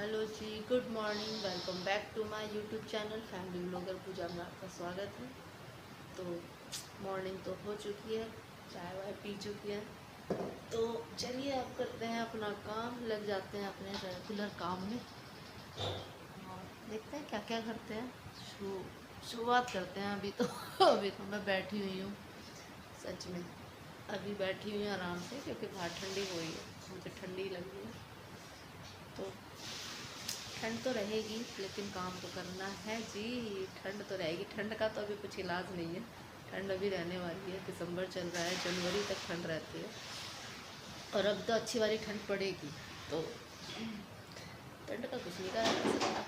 Hello जी, good morning. Welcome back to my YouTube channel family blogger Pooja में आपका स्वागत है। तो मॉर्निंग तो हो चुकी है, चाय वाय पी चुकी है। तो चलिए अब करते हैं अपना काम, लग जाते हैं अपने रेगुलर काम में और देखते हैं क्या क्या करते हैं। शुरुआत करते हैं अभी तो अभी तो मैं बैठी हुई हूँ, सच में अभी बैठी हुई हूँ आराम से, क्योंकि बाहर ठंडी हो रही है, मुझे ठंडी लग रही है। तो ठंड तो रहेगी लेकिन काम तो करना है जी। ठंड तो रहेगी, ठंड का तो अभी कुछ इलाज नहीं है। ठंड अभी रहने वाली है, दिसंबर चल रहा है, जनवरी तक ठंड रहती है और अब तो अच्छी वाली ठंड पड़ेगी। तो ठंड का कुछ नहीं कहा जा सकता।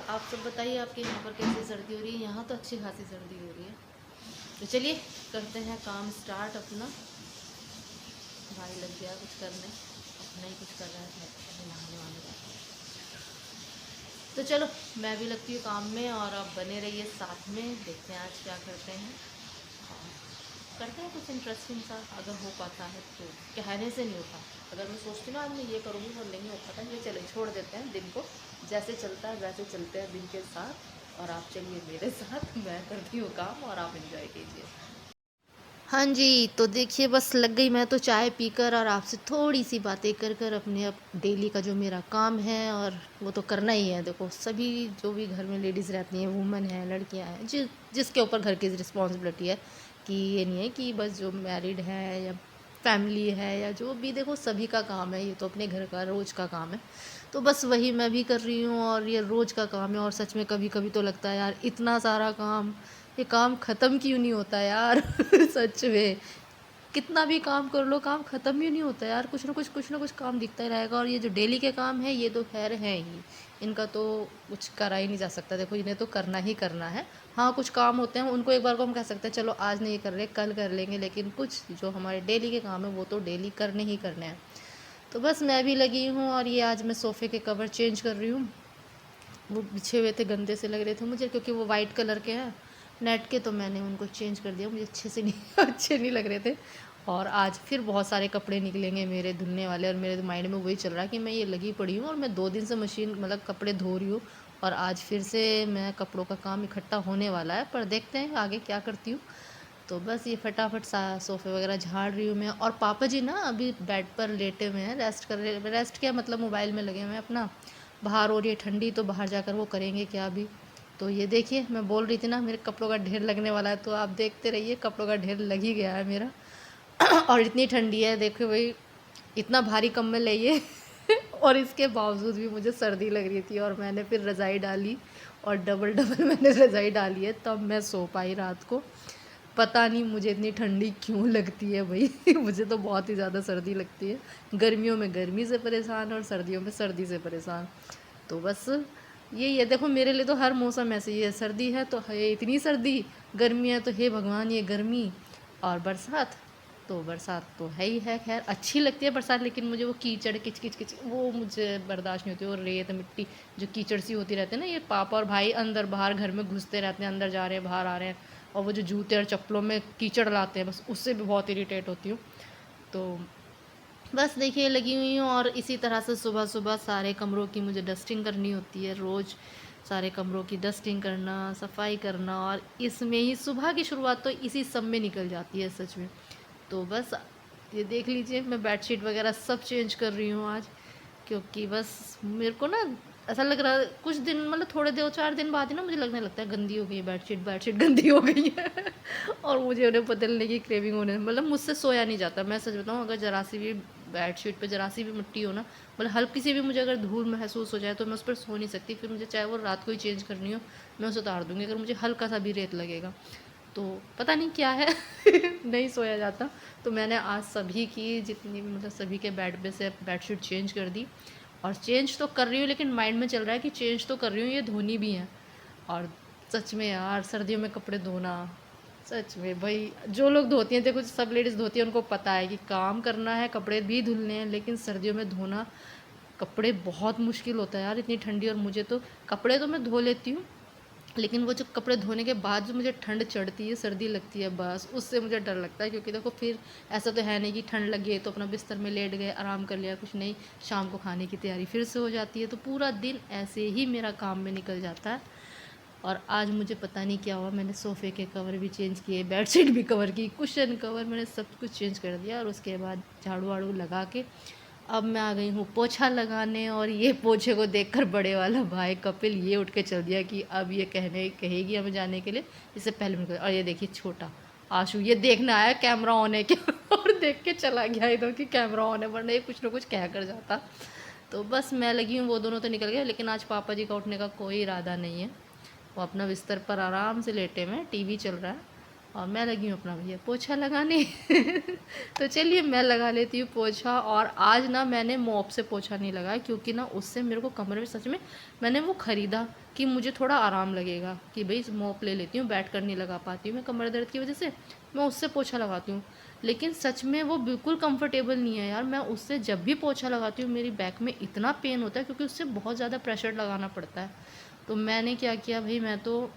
आप सब बताइए, आपके यहाँ पर कैसी सर्दी हो रही है? यहाँ तो अच्छी खासी सर्दी हो रही है। तो चलिए करते हैं काम स्टार्ट अपना। भाई लग गया कुछ करने, अपना ही कुछ कर रहा है, नहाने वाने जाते हैं। तो चलो मैं भी लगती हूँ काम में और आप बने रहिए साथ में। देखते हैं आज क्या करते हैं और करते हैं कुछ इंटरेस्टिंग सा, अगर हो पाता है तो। कहने से नहीं होता, अगर मैं सोचती हूँ ना आज मैं ये करूँगी वो नहीं हो पाता, ये चले छोड़ देते हैं दिन को, जैसे चलता है वैसे चलते हैं दिन के साथ। और आप चलिए मेरे साथ, मैं करती हूँ काम और आप इंजॉय कीजिए। हाँ जी, तो देखिए बस लग गई मैं तो चाय पीकर और आपसे थोड़ी सी बातें कर कर अपने अब डेली का जो मेरा काम है, और वो तो करना ही है। देखो सभी जो भी घर में लेडीज़ रहती हैं, वुमन हैं, लड़कियां हैं, जिसके ऊपर घर की रिस्पॉन्सिबिलिटी है, कि ये नहीं है कि बस जो मैरिड है या फैमिली है या जो भी, देखो सभी का काम है, ये तो अपने घर का रोज़ का काम है। तो बस वही मैं भी कर रही हूँ और ये रोज़ का काम है। और सच में कभी कभी तो लगता है यार इतना सारा काम, ये काम ख़त्म क्यों नहीं होता यार सच में कितना भी काम कर लो, काम ख़त्म ही नहीं होता यार। कुछ ना कुछ काम दिखता ही रहेगा। और ये जो डेली के काम है ये तो खैर है ही, इनका तो कुछ करा ही नहीं जा सकता। देखो इन्हें तो करना ही करना है। हाँ कुछ काम होते हैं उनको एक बार को हम कह सकते हैं चलो आज नहीं कर रहे कल कर लेंगे, लेकिन कुछ जो हमारे डेली के काम है वो तो डेली करने ही करने हैं। तो बस मैं भी लगी हूँ और ये आज मैं सोफ़े के कवर चेंज कर रही हूँ। वो बिछे हुए थे, गंदे से लग रहे थे मुझे, क्योंकि वो वाइट कलर के हैं नेट के, तो मैंने उनको चेंज कर दिया। मुझे अच्छे से नहीं अच्छे नहीं लग रहे थे। और आज फिर बहुत सारे कपड़े निकलेंगे मेरे धुलने वाले, और मेरे माइंड में वही चल रहा है कि मैं ये लगी पड़ी हूँ और मैं 2 दिन से मशीन मतलब कपड़े धो रही हूँ, और आज फिर से मैं कपड़ों का काम इकट्ठा होने वाला है, पर देखते हैं आगे क्या करती हूँ। तो बस ये फटाफट सा सोफ़े वगैरह झाड़ रही हूँ मैं। और पापा जी ना अभी बेड पर लेटे हुए हैं, रेस्ट कर रहे, रेस्ट क्या मतलब मोबाइल में लगे हुए हैं अपना। बाहर हो रही है ठंडी, तो बाहर जाकर वो करेंगे क्या अभी। तो ये देखिए मैं बोल रही थी ना मेरे कपड़ों का ढेर लगने वाला है, तो आप देखते रहिए कपड़ों का ढेर लग ही गया है मेरा और इतनी ठंडी है देखो भाई, इतना भारी कम्बल है ये और इसके बावजूद भी मुझे सर्दी लग रही थी, और मैंने फिर रज़ाई डाली और डबल डबल मैंने रज़ाई डाली है, तब मैं सो पाई रात को। पता नहीं मुझे इतनी ठंडी क्यों लगती है भाई मुझे तो बहुत ही ज़्यादा सर्दी लगती है। गर्मियों में गर्मी से परेशान और सर्दियों में सर्दी से परेशान। तो बस यही है, देखो मेरे लिए तो हर मौसम ऐसे ही है। सर्दी है तो है इतनी सर्दी, गर्मी है तो हे भगवान ये गर्मी, और बरसात तो बरसात तो है ही है। खैर अच्छी लगती है बरसात, लेकिन मुझे वो कीचड़ किच किच किच वो मुझे बर्दाश्त नहीं होती। और रेत मिट्टी जो कीचड़ सी होती रहती है ना, ये पापा और भाई अंदर बाहर घर में घुसते रहते हैं, अंदर जा रहे हैं बाहर आ रहे हैं, और वो जो जूते और चप्पलों में कीचड़ लाते हैं, बस उससे भी बहुत इरीटेट होती हूँ। तो बस देखिए लगी हुई हूँ, और इसी तरह से सुबह सुबह सारे कमरों की मुझे डस्टिंग करनी होती है रोज़। सारे कमरों की डस्टिंग करना, सफाई करना, और इसमें ही सुबह की शुरुआत तो इसी सब में निकल जाती है सच में। तो बस ये देख लीजिए मैं बेडशीट वगैरह सब चेंज कर रही हूँ आज, क्योंकि बस मेरे को ना ऐसा लग रहा है कुछ दिन, मतलब थोड़े 2-4 दिन बाद ही ना मुझे लगने लगता है गंदी हो गई है बेडशीट, बेडशीट गंदी हो गई है और मुझे उन्हें बदलने की क्रेविंग होने, मतलब मुझसे सोया नहीं जाता। मैं सच बताऊँ, अगर ज़रा सी भी बेडशीट पे ज़रा सी भी मिट्टी हो ना, मतलब हल्की सी भी मुझे अगर धूल महसूस हो जाए, तो मैं उस पर सो नहीं सकती। फिर मुझे चाहे वो रात को ही चेंज करनी हो, मैं उसे उतार दूँगी अगर मुझे हल्का सा भी रेत लगेगा। तो पता नहीं क्या है नहीं सोया जाता। तो मैंने आज सभी की जितनी भी, मतलब सभी के बेड पे से बेडशीट चेंज कर दी। और चेंज तो कर रही हूँ, लेकिन माइंड में चल रहा है कि चेंज तो कर रही हूँ, ये धोनी भी हैं। और सच में यार सर्दियों में कपड़े धोना, सच में भाई जो लोग धोती हैं, देखो सब लेडीज़ धोती हैं, उनको पता है कि काम करना है, कपड़े भी धुलने हैं, लेकिन सर्दियों में धोना कपड़े बहुत मुश्किल होता है यार, इतनी ठंडी। और मुझे तो कपड़े तो मैं धो लेती हूँ, लेकिन वो जो कपड़े धोने के बाद जो मुझे ठंड चढ़ती है, सर्दी लगती है, बस उससे मुझे डर लगता है। क्योंकि देखो फिर ऐसा तो है नहीं कि ठंड लगी है तो अपना बिस्तर में लेट गए, आराम कर लिया, कुछ नहीं, शाम को खाने की तैयारी फिर से हो जाती है। तो पूरा दिन ऐसे ही मेरा काम में निकल जाता है। और आज मुझे पता नहीं क्या हुआ, मैंने सोफ़े के कवर भी चेंज किए, बेडशीट भी कवर की, कुशन कवर, मैंने सब कुछ चेंज कर दिया। और उसके बाद झाड़ू वाड़ू लगा के अब मैं आ गई हूँ पोछा लगाने। और ये पोछे को देखकर बड़े वाला भाई कपिल ये उठ के चल दिया कि अब ये कहेगी हमें जाने के लिए, इससे पहले मैं और ये देखिए छोटा आशु ये देखने आया कैमरा ऑन है क्या और देख के चला गया इधर कि कैमरा ऑन है, वरना ये कुछ ना कुछ कह कर जाता। तो बस मैं लगी हूँ, वो दोनों तो निकल गए, लेकिन आज पापा जी का उठने का कोई इरादा नहीं है। वो अपना बिस्तर पर आराम से लेटे हुए हैं, टीवी चल रहा है, और मैं लगी हूँ अपना भैया पोछा लगाने तो चलिए मैं लगा लेती हूँ पोछा। और आज ना मैंने मॉप से पोछा नहीं लगाया, क्योंकि ना उससे मेरे को कमरे में सच में मैंने वो ख़रीदा कि मुझे थोड़ा आराम लगेगा, कि भाई मॉप ले लेती हूँ, बैठ कर नहीं लगा पाती हूँ मैं कमर दर्द की वजह से, मैं उससे पोछा लगाती हूँ। लेकिन सच में वो बिल्कुल कंफर्टेबल नहीं है यार। मैं उससे जब भी पोछा लगाती हूँ मेरी बैक में इतना पेन होता है, क्योंकि उससे बहुत ज़्यादा प्रेशर लगाना पड़ता है। तो मैंने क्या किया भाई, मैं तो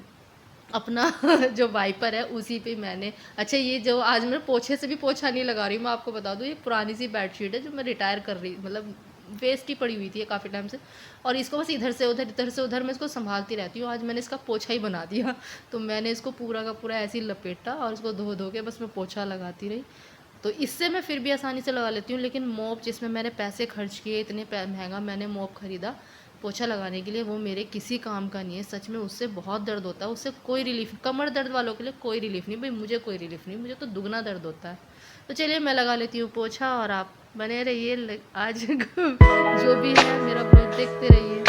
अपना जो वाइपर है उसी पे मैंने, अच्छा ये जो आज मैं पोछे से भी पोछा नहीं लगा रही हूँ, मैं आपको बता दूँ, ये पुरानी सी बेडशीट है जो मैं रिटायर कर रही, मतलब वेस्ट ही पड़ी हुई थी काफ़ी टाइम से, और इसको बस इधर से उधर मैं इसको संभालती रहती हूँ। आज मैंने इसका पोछा ही बना दिया। तो मैंने इसको पूरा का पूरा ऐसे ही लपेटा और इसको धो धो के बस मैं पोछा लगाती रही। तो इससे मैं फिर भी आसानी से लगा लेती हूँ, लेकिन मॉप जिसमें मैंने पैसे खर्च किए, इतने महंगा मैंने मॉप ख़रीदा पोछा लगाने के लिए, वो मेरे किसी काम का नहीं है। सच में उससे बहुत दर्द होता है, उससे कोई रिलीफ, कमर दर्द वालों के लिए कोई रिलीफ नहीं भाई, मुझे कोई रिलीफ नहीं, मुझे तो दुगना दर्द होता है। तो चलिए मैं लगा लेती हूँ पोछा, और आप बने रहिए आज जो भी है मेरा ब्लॉग देखते रहिए।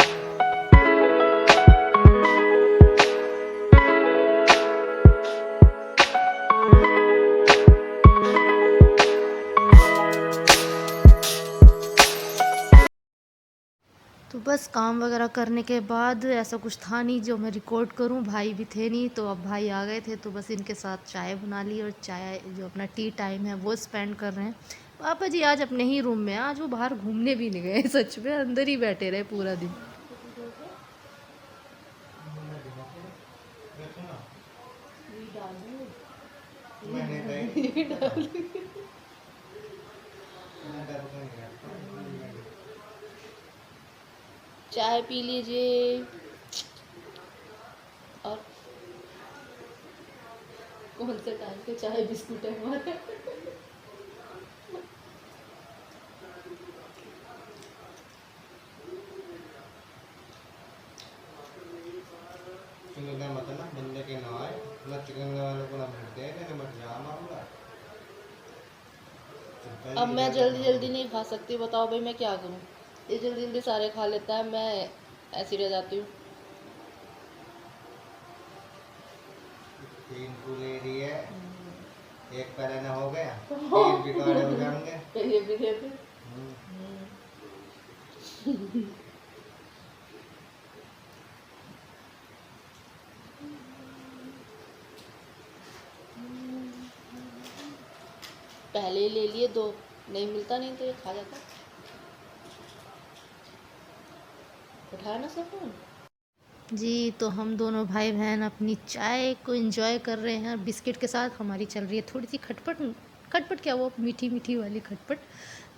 तो बस काम वगैरह करने के बाद ऐसा कुछ था नहीं जो मैं रिकॉर्ड करूं, भाई भी थे नहीं, तो अब भाई आ गए थे तो बस इनके साथ चाय बना ली, और चाय जो अपना टी टाइम है वो स्पेंड कर रहे हैं। पापा जी आज अपने ही रूम में हैं, आज वो बाहर घूमने भी नहीं गए, सच में अंदर ही बैठे रहे पूरा दिन। चाय पी लीजिए। और कौन से टाइम पे चाय बिस्कुट है हमारे। मतलब बंदे के ना आए ना चिकन वालों को ना मिलते हैं ना मत जाम आऊंगा। अब मैं जल्दी जल्दी नहीं खा सकती, बताओ भाई मैं क्या करूं। ये जल्दी जल्दी सारे खा लेता है, मैं ऐसी रह जाती हूँ। तीन फूल ले रही है, एक पहले ना हो गया, तीन बिगाड़े हो जाएंगे। ये भी देते। पहले ही ले लिए दो, नहीं मिलता नहीं तो ये खा जाता। उठाया ना सब फोन जी। तो हम दोनों भाई बहन अपनी चाय को एंजॉय कर रहे हैं, बिस्किट के साथ हमारी चल रही है थोड़ी सी खटपट। खटपट क्या, वो मीठी मीठी वाली खटपट।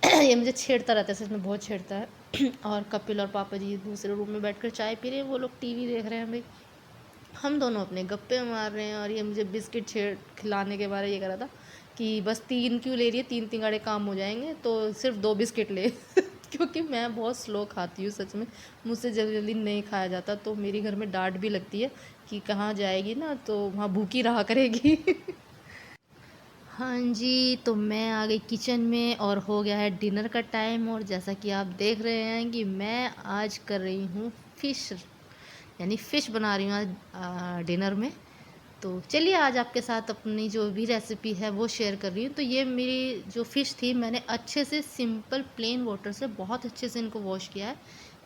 ये मुझे छेड़ता रहता है, सच में बहुत छेड़ता है। और कपिल और पापा जी दूसरे रूम में बैठकर चाय पी रहे हैं, वो लोग टीवी देख रहे हैं भाई, हम दोनों अपने गप्पे मार रहे हैं। और ये मुझे बिस्किट खिलाने के बारे ये कह रहा था कि बस 3 क्यों ले रही है, 3 तिगाड़े काम हो जाएंगे, तो सिर्फ 2 बिस्किट ले। क्योंकि मैं बहुत स्लो खाती हूँ सच में, मुझसे जल्दी जल्दी नहीं खाया जाता, तो मेरी घर में डांट भी लगती है कि कहाँ जाएगी ना तो वहाँ भूखी रहा करेगी। हाँ जी, तो मैं आ गई किचन में और हो गया है डिनर का टाइम। और जैसा कि आप देख रहे हैं कि मैं आज कर रही हूँ फ़िश, यानी फ़िश बना रही हूँ आज डिनर में। तो चलिए आज आपके साथ अपनी जो भी रेसिपी है वो शेयर कर रही हूँ। तो ये मेरी जो फ़िश थी, मैंने अच्छे से सिंपल प्लेन वाटर से बहुत अच्छे से इनको वॉश किया है,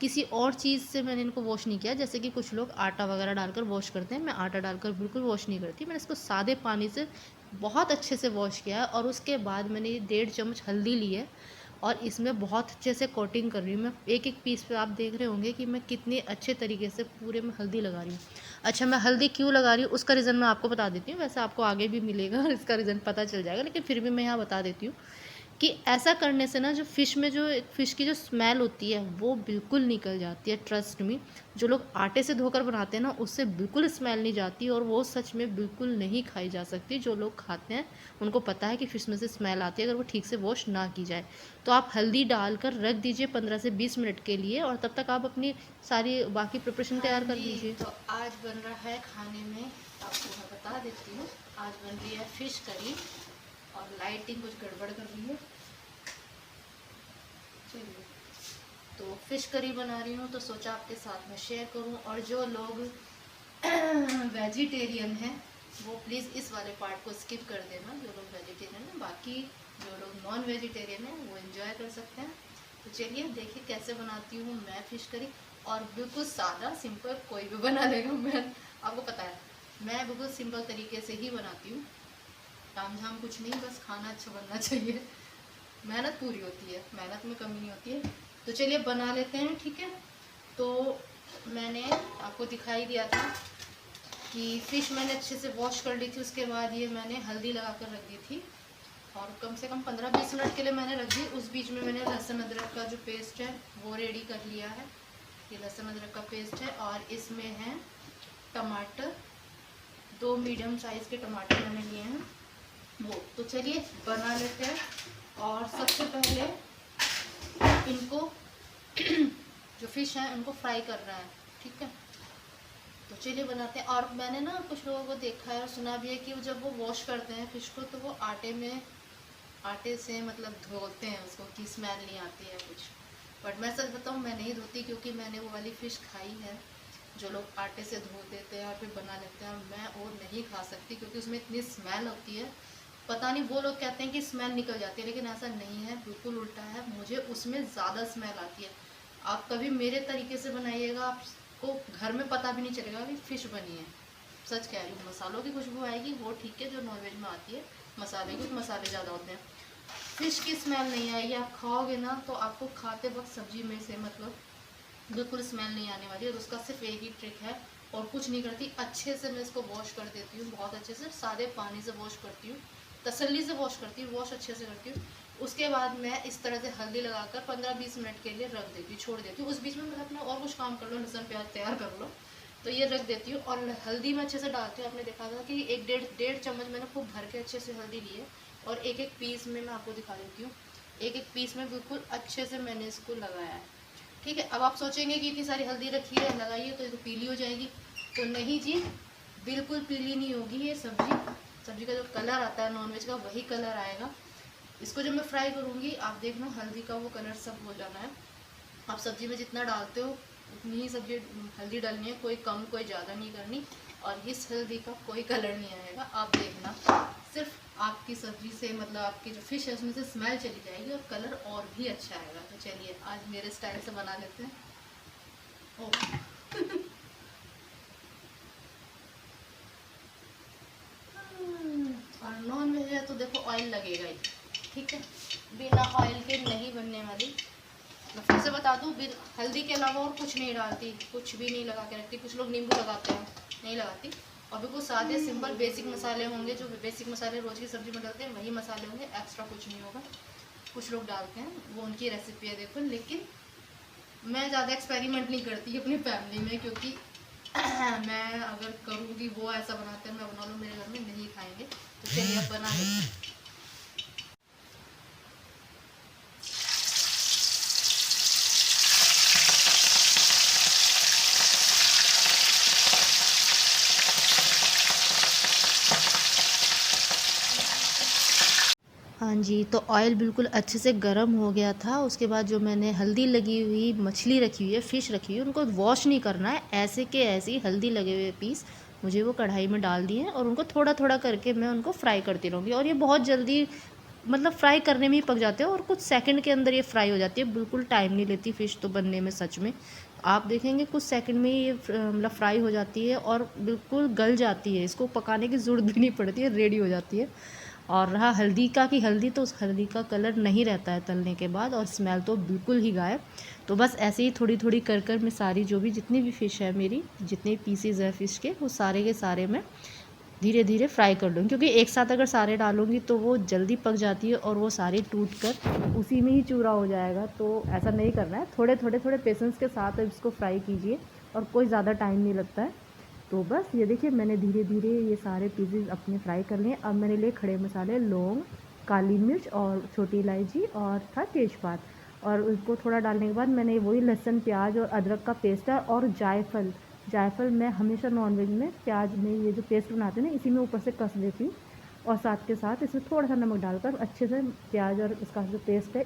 किसी और चीज़ से मैंने इनको वॉश नहीं किया, जैसे कि कुछ लोग आटा वगैरह डालकर वॉश करते हैं, मैं आटा डालकर बिल्कुल वॉश नहीं करती। मैंने इसको सादे पानी से बहुत अच्छे से वॉश किया है। और उसके बाद मैंने 1.5 चम्मच हल्दी ली है, और इसमें बहुत अच्छे से कोटिंग कर रही हूँ मैं। एक एक पीस पे आप देख रहे होंगे कि मैं कितने अच्छे तरीके से पूरे में हल्दी लगा रही हूँ। अच्छा, मैं हल्दी क्यों लगा रही हूँ उसका रीज़न मैं आपको बता देती हूँ। वैसे आपको आगे भी मिलेगा इसका रीज़न पता चल जाएगा, लेकिन फिर भी मैं यहाँ बता देती हूँ कि ऐसा करने से ना जो फ़िश में जो फ़िश की जो स्मेल होती है वो बिल्कुल निकल जाती है। ट्रस्ट मी, जो लोग आटे से धोकर बनाते हैं ना उससे बिल्कुल स्मेल नहीं जाती, और वो सच में बिल्कुल नहीं खाई जा सकती। जो लोग खाते हैं उनको पता है कि फ़िश में से स्मेल आती है अगर वो ठीक से वॉश ना की जाए। तो आप हल्दी डालकर रख दीजिए 15 से 20 मिनट के लिए, और तब तक आप अपनी सारी बाकी प्रिपरेशन तैयार कर दीजिए। तो आज बन रहा है खाने में, आपको मैं बता देती हूँ, आज बन रही है फ़िश करी, और लाइटिंग कुछ गड़बड़ कर रही है। चलिए, तो फ़िश करी बना रही हूँ तो सोचा आपके साथ में शेयर करूँ। और जो लोग वेजिटेरियन हैं वो प्लीज़ इस वाले पार्ट को स्किप कर देना, जो लोग वेजिटेरियन हैं। बाकी जो लोग नॉन वेजिटेरियन हैं वो एंजॉय कर सकते हैं। तो चलिए देखिए कैसे बनाती हूँ मैं फ़िश करी, और बिल्कुल सादा सिंपल कोई भी बना लेगा। मैं आपको पता है मैं बिल्कुल सिंपल तरीके से ही बनाती हूँ, ताम झाम कुछ नहीं, बस खाना अच्छा बनना चाहिए। मेहनत पूरी होती है, मेहनत में कमी नहीं होती है। तो चलिए बना लेते हैं, ठीक है। तो मैंने आपको दिखाई दिया था कि फ़िश मैंने अच्छे से वॉश कर ली थी, उसके बाद ये मैंने हल्दी लगा कर रख दी थी, और कम से कम 15-20 मिनट के लिए मैंने रख दी। उस बीच में मैंने लहसुन अदरक का जो पेस्ट है वो रेडी कर लिया है। ये लहसुन अदरक का पेस्ट है, और इसमें है टमाटर, 2 मीडियम साइज़ के टमाटर मैंने लिए हैं वो। तो चलिए बना लेते हैं। और सबसे पहले इनको जो फ़िश है उनको फ्राई करना है, ठीक है। तो चलिए बनाते हैं। और मैंने ना कुछ लोगों को देखा है और सुना भी है कि जब वो वॉश करते हैं फ़िश को तो वो आटे से मतलब धोते हैं उसको, कि स्मेल नहीं आती है कुछ। बट मैं सच बताऊँ, मैं नहीं धोती, क्योंकि मैंने वो वाली फ़िश खाई है जो लोग आटे से धो देते हैं और फिर बना लेते हैं। मैं वो नहीं खा सकती क्योंकि उसमें इतनी स्मेल होती है। पता नहीं, वो लोग कहते हैं कि स्मेल निकल जाती है, लेकिन ऐसा नहीं है, बिल्कुल उल्टा है, मुझे उसमें ज़्यादा स्मेल आती है। आप कभी मेरे तरीके से बनाइएगा, आपको घर में पता भी नहीं चलेगा कि फ़िश बनी है। सच कह रही हूँ, मसालों की खुशबू आएगी वो ठीक है, जो नॉनवेज में आती है मसाले की, मसाले ज़्यादा होते हैं। फ़िश की स्मेल नहीं आएगी, आप खाओगे ना तो आपको खाते वक्त सब्जी में से मतलब बिल्कुल स्मेल नहीं आने वाली। और उसका सिर्फ एक ही ट्रिक है, और कुछ नहीं करती, अच्छे से मैं इसको वॉश कर देती हूँ, बहुत अच्छे से सादे पानी से वॉश करती हूँ, तसल्ली से वॉश करती हूँ, वॉश अच्छे से करती हूँ। उसके बाद मैं इस तरह से हल्दी लगाकर 15-20 मिनट के लिए रख देती हूँ, छोड़ देती हूँ। उस बीच में मैं अपना और कुछ काम कर लो, लहसुन प्याज तैयार कर लो, तो ये रख देती हूँ। और हल्दी मैं अच्छे से डालती हूँ। आपने देखा था कि एक डेढ़ चम्मच मैंने खूब भर के अच्छे से हल्दी ली है, और एक एक पीस में मैं आपको दिखा देती हूँ, एक एक पीस में बिल्कुल अच्छे से मैंने इसको लगाया है, ठीक है। अब आप सोचेंगे कि इतनी सारी हल्दी रखी है लगाइए तो ये तो पीली हो जाएगी, तो नहीं जी, बिल्कुल पीली नहीं होगी। ये सब्जी का जो कलर आता है नॉनवेज का, वही कलर आएगा। इसको जब मैं फ्राई करूँगी आप देखना हल्दी का वो कलर सब हो जाना है। आप सब्जी में जितना डालते हो उतनी ही सब्जी हल्दी डालनी है, कोई कम कोई ज़्यादा नहीं करनी। और इस हल्दी का कोई कलर नहीं आएगा, आप देखना, सिर्फ आपकी सब्जी से मतलब आपकी जो फ़िश है उसमें से स्मेल चली जाएगी और कलर और भी अच्छा आएगा। तो चलिए आज मेरे स्टाइल से बना लेते हैं। ओह और नॉन वेज है तो देखो ऑयल लगेगा ही, ठीक है, बिना ऑयल के नहीं बनने वाली। मैं फिर से बता दूँ, हल्दी के अलावा और कुछ नहीं डालती, कुछ भी नहीं लगा के रखती। कुछ लोग नींबू लगाते हैं, नहीं लगाती। और बिल्कुल सादे सिंपल बेसिक मसाले होंगे, जो बेसिक मसाले रोज़ की सब्जी में डालते हैं वही मसाले होंगे, एक्स्ट्रा कुछ नहीं होगा। कुछ लोग डालते हैं, वो उनकी रेसिपी है देखो, लेकिन मैं ज़्यादा एक्सपेरिमेंट नहीं करती अपनी फैमिली में, क्योंकि मैं अगर करूँगी वो ऐसा बनाते हैं मैं बना लूँ, मेरे घर में नहीं खाएंगे। तो चलिए अब बना लेते हैं। हाँ जी, तो ऑयल बिल्कुल अच्छे से गर्म हो गया था। उसके बाद जो मैंने हल्दी लगी हुई मछली रखी हुई है, फ़िश रखी हुई है, उनको वॉश नहीं करना है, ऐसे के ऐसे ही हल्दी लगे हुए पीस मुझे वो कढ़ाई में डाल दिए हैं, और उनको थोड़ा थोड़ा करके मैं उनको फ्राई करती रहूँगी। और ये बहुत जल्दी मतलब फ्राई करने में ही पक जाते हैं, और कुछ सेकंड के अंदर ये फ्राई हो जाती है, बिल्कुल टाइम नहीं लेती फ़िश तो बनने में। सच में आप देखेंगे कुछ सेकंड में ही ये मतलब फ्राई हो जाती है और बिल्कुल गल जाती है, इसको पकाने की ज़रूरत भी नहीं पड़ती है, रेडी हो जाती है। और रहा हल्दी का, कि हल्दी तो उस हल्दी का कलर नहीं रहता है तलने के बाद, और स्मेल तो बिल्कुल ही गायब। तो बस ऐसे ही थोड़ी थोड़ी कर कर मैं सारी जो भी जितनी भी फ़िश है मेरी, जितने पीसीज है फ़िश के सारे के सारे मैं धीरे धीरे फ्राई कर लूँगी, क्योंकि एक साथ अगर सारे डालूँगी तो वो जल्दी पक जाती है और वो सारे टूट कर उसी में ही चूरा हो जाएगा। तो ऐसा नहीं करना है, थोड़े पेशेंस के साथ इसको फ्राई कीजिए और कोई ज़्यादा टाइम नहीं लगता है। तो बस ये देखिए मैंने धीरे धीरे ये सारे पीसेस अपने फ्राई कर लिए। अब मैंने लिए खड़े मसाले, लौंग, काली मिर्च और छोटी इलायची और था तेज़पात, और उसको थोड़ा डालने के बाद मैंने वही लहसुन, प्याज और अदरक का पेस्ट है, और जायफल मैं हमेशा नॉनवेज में प्याज में ये जो पेस्ट बनाते हैं ना, इसी में ऊपर से कस देती हूँ, और साथ के साथ इसमें थोड़ा सा नमक डालकर अच्छे से प्याज और इसका जो पेस्ट है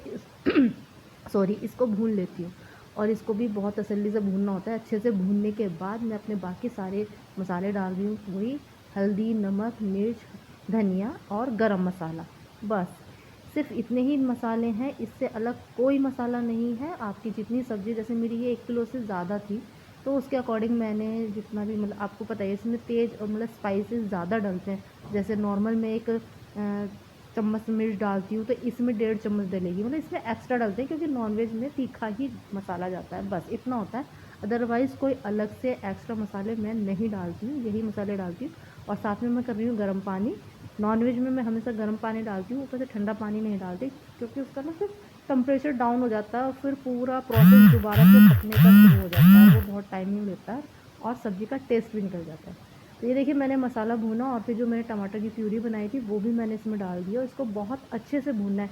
इसको भून लेती हूँ। और इसको भी बहुत तसल्ली से भूनना होता है। अच्छे से भूनने के बाद मैं अपने बाकी सारे मसाले डाल रही हूँ, वही हल्दी, नमक, मिर्च, धनिया और गरम मसाला। बस सिर्फ इतने ही मसाले हैं, इससे अलग कोई मसाला नहीं है। आपकी जितनी सब्ज़ी, जैसे मेरी ये 1 किलो से ज़्यादा थी, तो उसके अकॉर्डिंग मैंने जितना भी, मतलब आपको पता है इसमें तेज़ और मतलब स्पाइसेस ज़्यादा डलते हैं। जैसे नॉर्मल में एक चम्मच मिर्च डालती हूँ, तो इसमें 1.5 चम्मच डलेगी, मतलब इसमें एक्स्ट्रा डालते हैं क्योंकि नॉनवेज में तीखा ही मसाला जाता है, बस इतना होता है। अदरवाइज़ कोई अलग से एक्स्ट्रा मसाले मैं नहीं डालती हूँ, यही मसाले डालती हूँ। और साथ में मैं कर रही हूँ गर्म पानी। नॉनवेज में मैं हमेशा गर्म पानी डालती हूँ, ऊपर से ठंडा पानी नहीं डालती, क्योंकि उसका ना फिर टेम्परेचर डाउन हो जाता है और फिर पूरा प्रोसेस दोबारा से पकने का शुरू हो जाता है, वो बहुत टाइमिंग लेता है और सब्ज़ी का टेस्ट भी निकल जाता है। तो ये देखिए मैंने मसाला भूना, और फिर जो मैंने टमाटर की प्यूरी बनाई थी वो भी मैंने इसमें डाल दिया, और इसको बहुत अच्छे से भूनना है।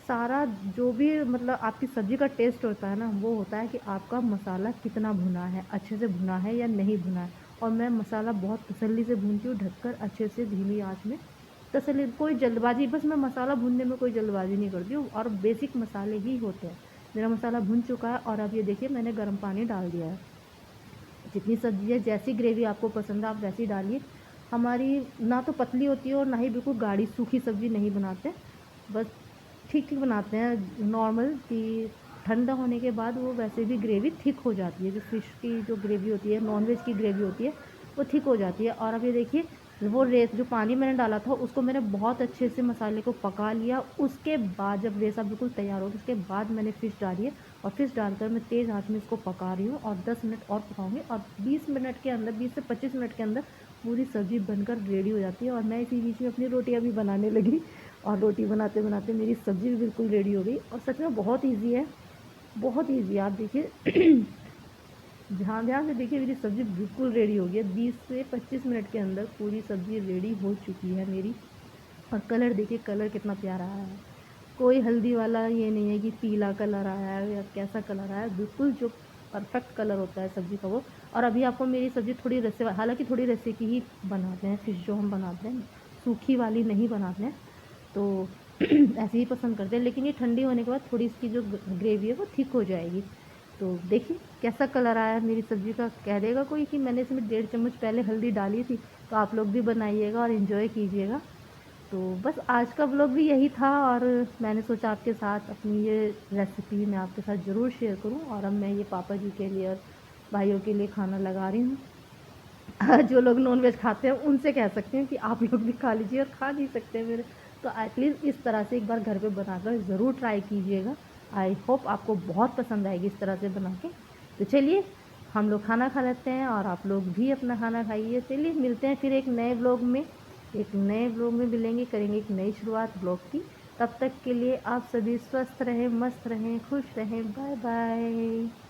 सारा जो भी मतलब आपकी सब्ज़ी का टेस्ट होता है ना, वो होता है कि आपका मसाला कितना भुना है, अच्छे से भुना है या नहीं भुना है। और मैं मसाला बहुत तसल्ली से भूनती हूँ, ढककर अच्छे से धीमी आंच में, तसल्ली, कोई जल्दबाजी, बस मैं मसाला भूनने में कोई जल्दबाजी नहीं करती हूँ, और बेसिक मसाले ही होते हैं। मेरा मसाला भुन चुका है, और अब ये देखिए मैंने गर्म पानी डाल दिया है। जितनी सब्ज़ी है, जैसी ग्रेवी आपको पसंद है आप वैसी डालिए। हमारी ना तो पतली होती है और ना ही बिल्कुल गाढ़ी सूखी सब्ज़ी नहीं बनाते, बस ठीक ठीक बनाते हैं नॉर्मल, कि ठंडा होने के बाद वो वैसे भी ग्रेवी थिक हो जाती है। जो फ़िश की जो ग्रेवी होती है, नॉनवेज की ग्रेवी होती है, वो थिक हो जाती है। और अब ये देखिए वो रेत जो पानी मैंने डाला था उसको मैंने बहुत अच्छे से मसाले को पका लिया। उसके बाद जब रेसा बिल्कुल तैयार हो, उसके बाद मैंने फ़िश डाली है, और फ़िश डालकर मैं तेज़ आंच में इसको पका रही हूँ, और 10 मिनट और पकाऊंगी, और 20 मिनट के अंदर, 20 से 25 मिनट के अंदर पूरी सब्ज़ी बनकर रेडी हो जाती है। और मैं इसी बीच में अपनी रोटियाँ भी बनाने लगी, और रोटी बनाते बनाते मेरी सब्ज़ी भी बिल्कुल रेडी हो गई। और सच में बहुत ईजी है, बहुत ईजी है। आप देखिए ध्यान से देखिए, मेरी सब्ज़ी बिल्कुल रेडी हो गई है। 20 से 25 मिनट के अंदर पूरी सब्ज़ी रेडी हो चुकी है मेरी। और कलर देखिए, कलर कितना प्यारा आया है। कोई हल्दी वाला ये नहीं है कि पीला कलर आया है या कैसा कलर आया है, बिल्कुल जो परफेक्ट कलर होता है सब्ज़ी का वो। और अभी आपको मेरी सब्ज़ी थोड़ी रस्से, हालांकि थोड़ी रस्से की ही बनाते हैं, फ़िश जो हम बनाते हैं सूखी वाली नहीं बनाते हैं, तो ऐसे ही पसंद करते हैं। लेकिन ये ठंडी होने के बाद थोड़ी इसकी जो ग्रेवी है वो थिक हो जाएगी। तो देखिए कैसा कलर आया है मेरी सब्ज़ी का। कह देगा कोई कि मैंने इसमें 1.5 चम्मच पहले हल्दी डाली थी, तो आप लोग भी बनाइएगा और इन्जॉय कीजिएगा। तो बस आज का व्लॉग भी यही था, और मैंने सोचा आपके साथ अपनी ये रेसिपी मैं आपके साथ ज़रूर शेयर करूं। और अब मैं ये पापा जी के लिए और भाइयों के लिए खाना लगा रही हूँ। जो लोग नॉनवेज खाते हैं उनसे कह सकते हैं कि आप लोग भी खा लीजिए, और खा नहीं सकते मेरे, तो एटलीस्ट इस तरह से एक बार घर पे बनाकर ज़रूर ट्राई कीजिएगा। आई होप आपको बहुत पसंद आएगी इस तरह से बना के। तो चलिए हम लोग खाना खा लेते हैं, और आप लोग भी अपना खाना खाइए। चलिए मिलते हैं फिर एक नए व्लॉग में, मिलेंगे, करेंगे एक नई शुरुआत ब्लॉग की। तब तक के लिए आप सभी स्वस्थ रहें, मस्त रहें, खुश रहें। Bye bye.